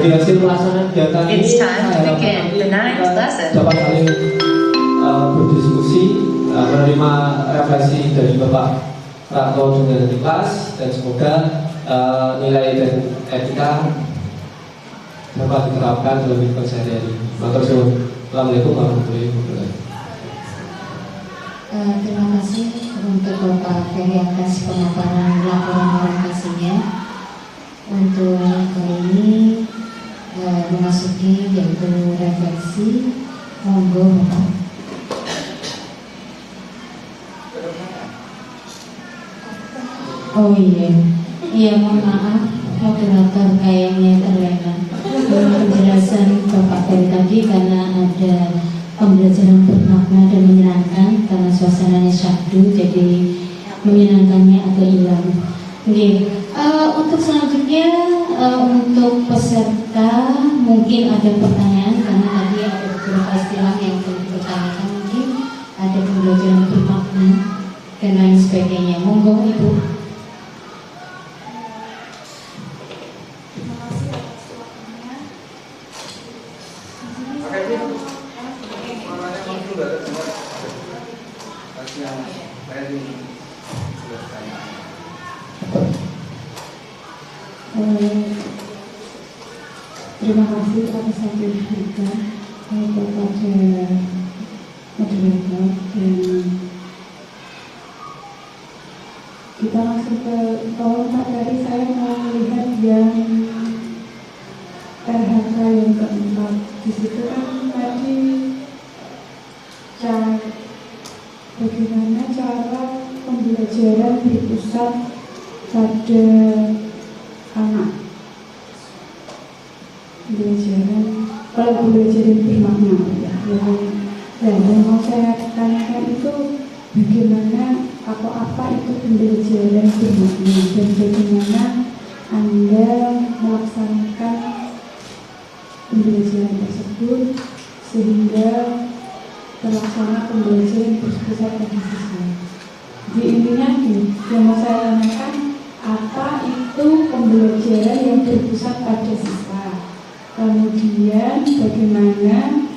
Dari hasil pelaksanaan kegiatan ini, It's time to saya harapkan begin nanti the ninth kita lesson. dapat saling berdiskusi, menerima refleksi dari Bapak Ratno dengan di kelas, dan semoga nilai dan etika dapat diterapkan dalam kehidupan sehari-hari. Matur suwun. Assalamualaikum warahmatullahi wabarakatuh. Terima kasih untuk Bapak Ferry atas pemaparan laporan orientasinya. Untuk kali ini memasuki yaitu refleksi. Monggo Bapak. Oh iya, mohon maaf moderator kayaknya terlena penjelasan Bapak Ferry tadi karena ada pembelajaran bermakna dan menyenangkan karena suasananya syahdu, jadi menyenangkannya agak hilang. Untuk selanjutnya untuk peserta mungkin ada pertanyaan karena tadi ada beberapa istilah yang perlu dipertanyakan, mungkin ada pembelajaran bermakna dan lain sebagainya. Monggo Ibu. Terima kasih atas waktu yang diberikan kepada moderator, dan kita langsung ke Pak Ferry. Saya mau melihat yang RHK yang keempat. Di situ kan tadi bagaimana cara pembelajaran berpusat pada anak, pembelajaran bermakna ya. Yang mau saya tanyakan itu bagaimana apa itu pembelajaran bermakna dan bagaimana Anda melaksanakan pembelajaran tersebut sehingga terlaksana pembelajaran berpusat pada siswa. Di intinya yang mau saya tanyakan, apa itu pembelajaran yang berpusat pada siswa? Kemudian bagaimana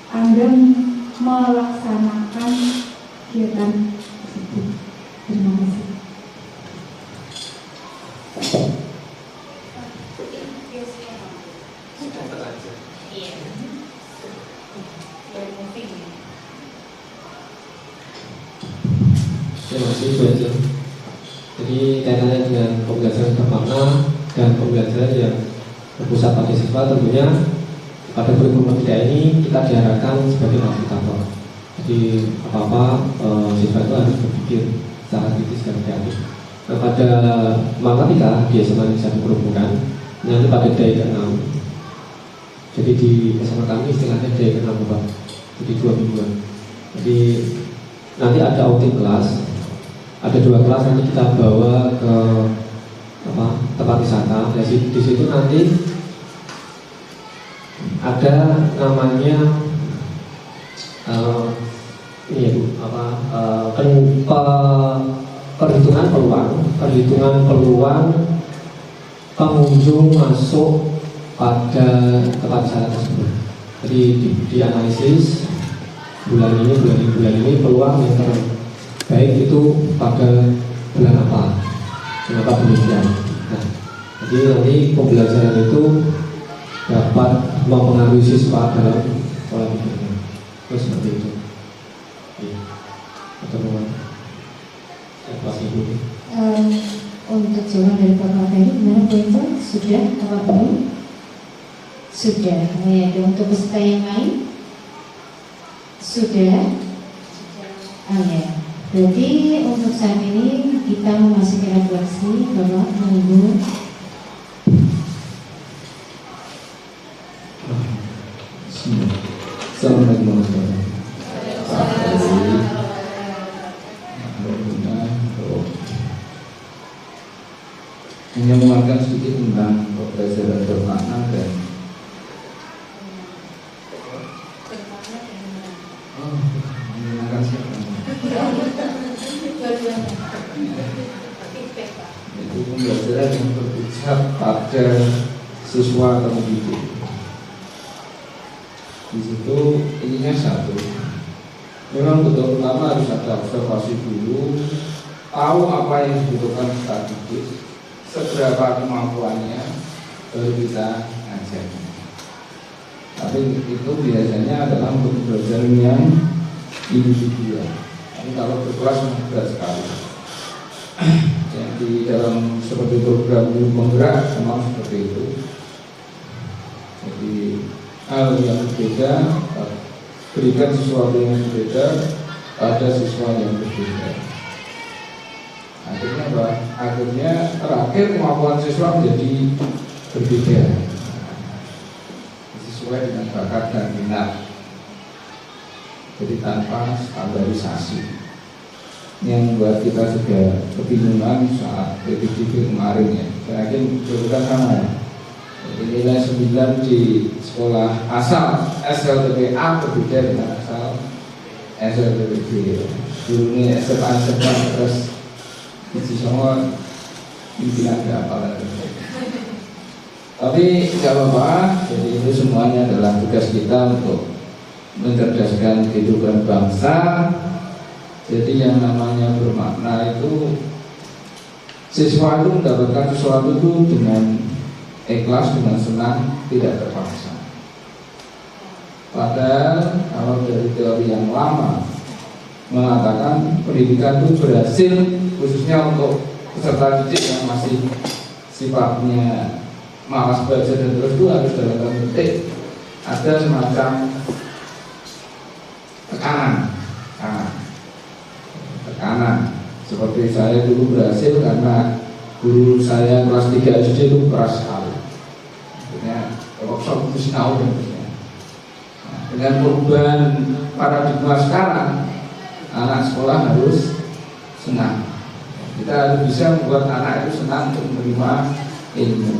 Anda melaksanakan kegiatan tersebut? Terima kasih. Terima kasih Bu Ece. Jadi kaitannya dengan pembelajaran bermakna dan pembelajaran yang berpusat pada siswa, tentunya pada kurikulum kita ini kita diarahkan sebagai fasilitator. Jadi apa-apa siswa itu harus berpikir secara kritis dan kreatif. Nah, pada matematika di SMA Negeri 1 Gerobokan nanti pada DAI ke-6. Jadi di SMA kami istilahnya DAI ke-6 Bapak. Jadi 2 mingguan. Jadi nanti ada audit kelas. Ada 2 kelas nanti kita bawa ke tempat wisata. Di situ nanti ada namanya perhitungan peluang pengunjung masuk pada tempat wisata tersebut. Jadi dianalisis bulan ini peluang yang terbaik itu pada bulan apa, kenapa demikian. Nah, jadi nanti pembelajaran itu dapat mempengaruhi siswa dalam pola pikirnya. Terus seperti itu. Untuk jawaban dari Bapak Ferry, gimana Bu Ece? Sudah apa belum? Sudah. Untuk peserta yang lain? Sudah. Ya. Berarti untuk saat ini kita memasuki refleksi. Bapak menunggu. Assalamualaikum warahmatullahi wabarakatuh. Hanya menguatkan sedikit tentang pembelajaran bermakna dan menyenangkan siapa? Itu pembelajaran yang berpusat pada siswa atau pendidik. Di situ ininya satu, memang betul pertama harus ada observasi dulu, tahu apa yang dibutuhkan kita didik, seberapa kemampuannya, baru kita ngajar. Tapi itu biasanya adalah untuk belajar yang individual. Tapi kalau berkelas berat sekali. Yang di dalam seperti program penggerak memang seperti itu. Jadi hal yang berbeda, berikan sesuatu yang berbeda pada siswa yang berbeda. Akhirnya apa? Akhirnya terakhir kemampuan siswa menjadi berbeda sesuai dengan bakat dan minat. Jadi tanpa standarisasi. Yang membuat kita juga kebingungan saat PPDB kemarin ya. Saya yakin bukan sama ya. Jadi nilai 9 di sekolah asal SLTPA berbeda dengan asal SLTPB. Dulu ini SMA terus isi semua pimpinan apa lagi. Tapi nggak apa-apa. Jadi itu semuanya adalah tugas kita untuk mencerdaskan kehidupan bangsa. Jadi yang namanya bermakna itu siswa itu mendapatkan sesuatu itu dengan ikhlas, dengan senang, tidak terpaksa. Padahal kalau dari teori yang lama mengatakan pendidikan itu berhasil khususnya untuk peserta didik yang masih sifatnya malas belajar dan terus itu harus dalam tanda petik ada semacam tekanan. Seperti saya dulu berhasil karena guru saya kelas 3 SD itu keras sekali. Akhirnya workshop itu sinau dan sebagainya. Dengan perubahan paradigma sekarang, anak sekolah harus senang. Kita harus bisa membuat anak itu senang untuk menerima ilmu.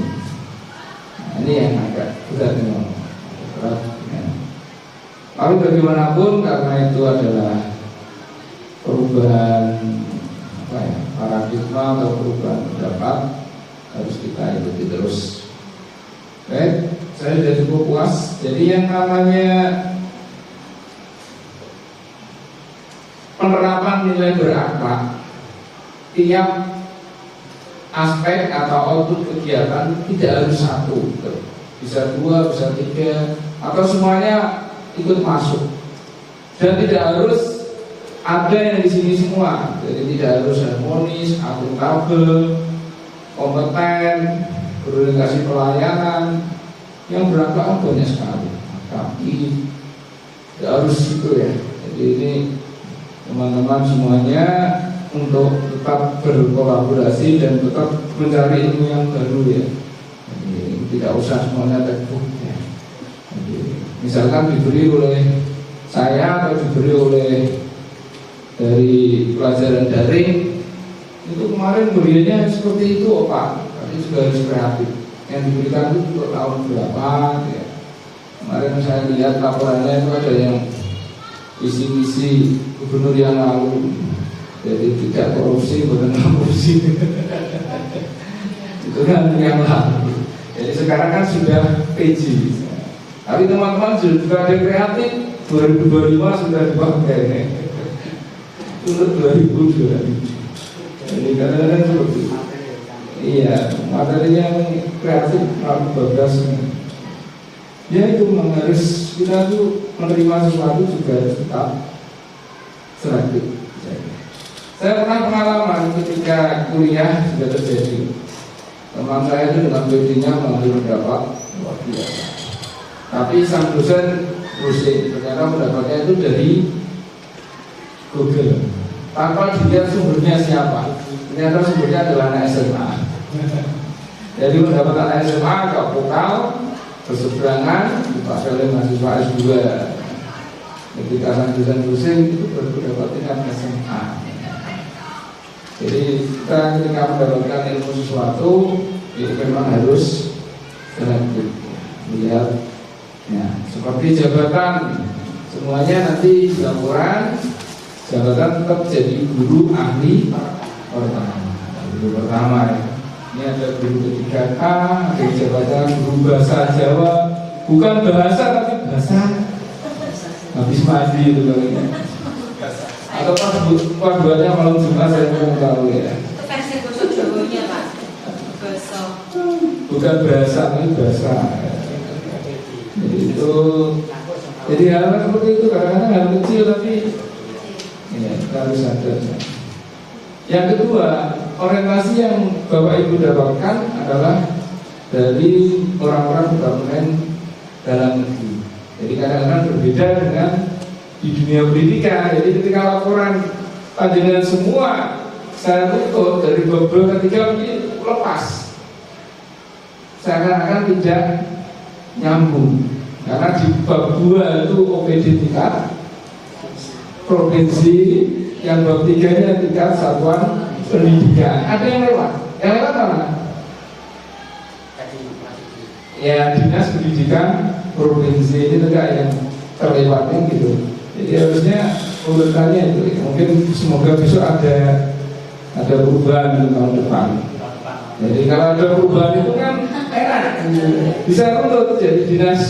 Nah, ini yang agak berat memang. Tapi bagaimanapun karena itu adalah perubahan paradigma atau perubahan pendapat harus kita ikuti terus. Oke, saya sudah cukup puas. Jadi yang namanya penerapan nilai berakhlak, tiap aspek atau output kegiatan tidak harus satu, bisa 2, bisa 3, atau semuanya ikut masuk. Dan tidak harus ada yang di sini semua, jadi tidak harus harmonis, akuntabel, kompeten, berorientasi pelayanan. Yang berakhlak banyak sekali, tapi tidak harus itu ya. Jadi ini teman-teman semuanya untuk tetap berkolaborasi dan tetap mencari ilmu yang baru ya. Jadi tidak usah semuanya textbook ya. Jadi, misalkan diberi oleh saya atau diberi oleh dari pelajaran daring itu kemarin beriannya seperti itu Pak, tapi juga harus kreatif. Yang diberikan itu untuk tahun berapa ya. Kemarin saya lihat laporannya itu ada yang visi-misi gubernur yang lalu, jadi tidak korupsi bukan korupsi itu kan yang lalu. Jadi sekarang kan sudah PG, tapi teman-teman juga ada kreatif 2025 sudah dipakai untuk 2002. Jadi kadang-kadang seperti itu. Iya, materinya kreatif, bagus. Ya itu harus kita tuh menerima sesuatu juga tetap selektif. Saya pernah pengalaman ketika kuliah sudah terjadi. Teman saya itu dengan PD-nya mengambil pendapat luar biasa. Tapi sang dosen pusing, ternyata pendapatnya itu dari Google. Tanpa dilihat sumbernya siapa. Ternyata sumbernya adalah anak SMA. Jadi mendapat anak SMA agak vokal, berseberangan, dipakai oleh mahasiswa S2. Ketika sang dosen pusing itu berpendapat dengan SMA. Jadi kita ketika mendapatkan ilmu sesuatu itu memang harus selektif. Lihat, ya, seperti jabatan, semuanya nanti di laporan jabatan tetap jadi guru ahli pertama. Guru pertama ya. Ini ada guru ketiga K, ada yang jabatan guru bahasa Jawa, bukan bahasa tapi bahasa. Habis mandi itu kali. Atau paduannya malam Jumat saya belum tahu ya. Itu versi bahasa Jawanya Pak. Bahasa. Bukan bahasa, ini bahasa. Jadi itu, jadi hal-hal seperti itu kadang-kadang hal kecil tapi ya, kita harus sadar. Yang kedua, orientasi yang Bapak Ibu dapatkan adalah dari orang-orang berkomponen dalam negeri. Jadi kadang-kadang berbeda dengan di dunia pendidikan. Jadi ketika laporan panjenengan semua saya tutup dari bab 2 ke 3 ini lepas, seakan-akan tidak nyambung. Karena di bab 2 itu OPD tingkat provinsi, yang bab 3-nya tingkat satuan pendidikan. Ada yang lewat. Yang lewat mana? Ya, dinas pendidikan provinsi ini juga yang terlewatnya gitu. Jadi harusnya urutannya itu ya. Mungkin semoga besok ada perubahan di tahun depan. Jadi kalau ada perubahan itu kan enak, bisa runut jadi dinas.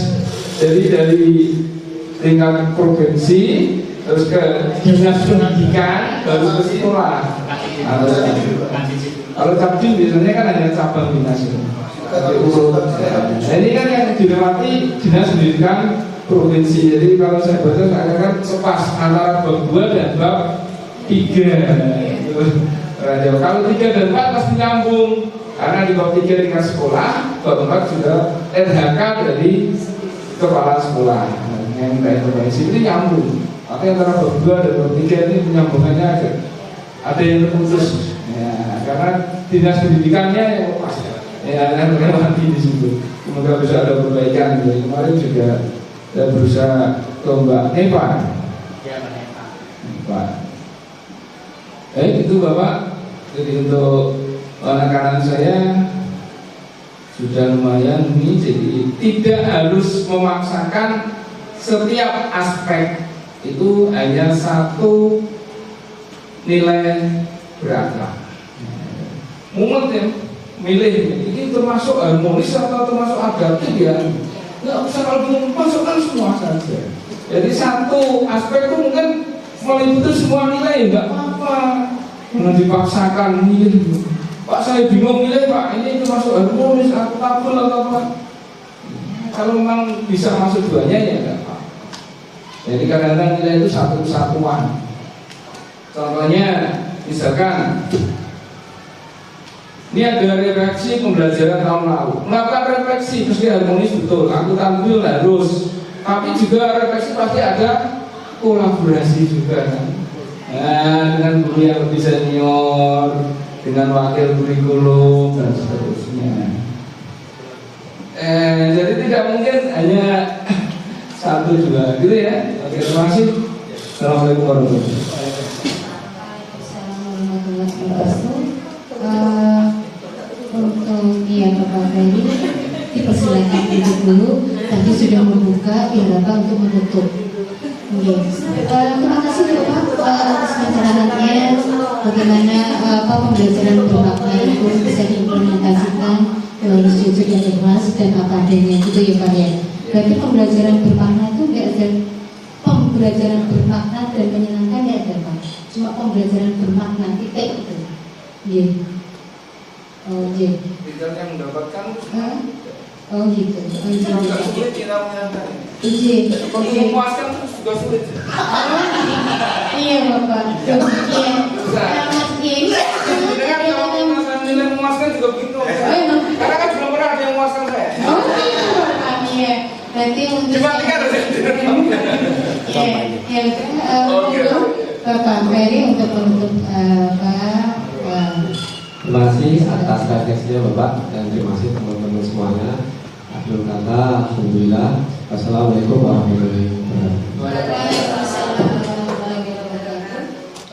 Jadi dari tingkat provinsi terus ke dinas pendidikan baru ke sekolah. Kalau cabdi biasanya kan hanya cabang dinas itu. Nah, ini kan yang dilewati dinas pendidikan provinsi. Jadi kalau saya baca saya kan sepas antara bab 2 dan bab 3. Kalau 3 dan 4 pasti nyambung. Karena di bab 3 tingkat sekolah, bab 4 sudah RHK dari kepala sekolah. Yang minta intervensi itu nyambung. Tapi antara bab 2 dan bab 3 ini penyambungannya ada yang terputus. Ya, karena dinas pendidikannya yang lepas. Ya, yang melewati di situ. Semoga bisa ada perbaikan. Jadi kemarin juga saya berusaha ke Mbak Nepa. Pak. Itu Bapak. Jadi untuk anak-anak saya sudah lumayan ini. Jadi tidak harus memaksakan setiap aspek itu hanya satu nilai berakhlak. Mumet ya, milih ini termasuk harmonis atau termasuk adaptif ya. Nggak usah kalau masukkan semua saja. Jadi satu aspek itu mungkin meliputi semua nilai, nggak apa-apa. Jangan dipaksakan milih. Pak saya bingung milih Pak, ini termasuk harmonis atau tabel atau apa? Kalau memang bisa masuk duanya ya nggak apa. Jadi kadang-kadang nilai itu satu kesatuan. Contohnya, misalkan ini ada refleksi pembelajaran tahun lalu. Melakukan refleksi pasti harmonis betul. Aku tampil harus. Tapi juga refleksi pasti ada kolaborasi juga kan. Nah, dengan guru yang lebih senior, dengan wakil kurikulum dan seterusnya. Jadi tidak mungkin hanya satu juga, gitu ya. Oke, terima kasih. Assalamualaikum warahmatullahi wabarakatuh. Assalamualaikum warahmatullahi wabarakatuh. Untuk Bapak Ferry dipersilakan duduk dulu, tapi sudah membuka Bapak untuk menutup. Terima kasih Bapak atas penjelasannya. Bagaimana pembelajaran bermakna itu bisa diimplementasikan melalui sujud yang ikhlas dan apa adanya gitu ya Pak ya. Berarti pembelajaran bermakna itu nggak ada pembelajaran bermakna dan menyenangkan ya ada Pak. Cuma pembelajaran bermakna titik itu. Iya. Oh iya. Tidak yang mendapatkan. Oh gitu. Oh iya. Tidak sulit kita menyangka. Iya. Untuk memuaskan juga sulit. Iya Bapak. Iya. Iya. Dengan kalau nilai memuaskan juga begitu. Karena kan belum pernah ada yang memuaskan saya. Oh iya. Berarti untuk Dibandingkan untuk Bapak Ferry untuk menutup Terima kasih atas refleksinya Bapak dan terima kasih teman-teman semuanya. Akhir kata, alhamdulillah. Wassalamualaikum warahmatullahi wabarakatuh.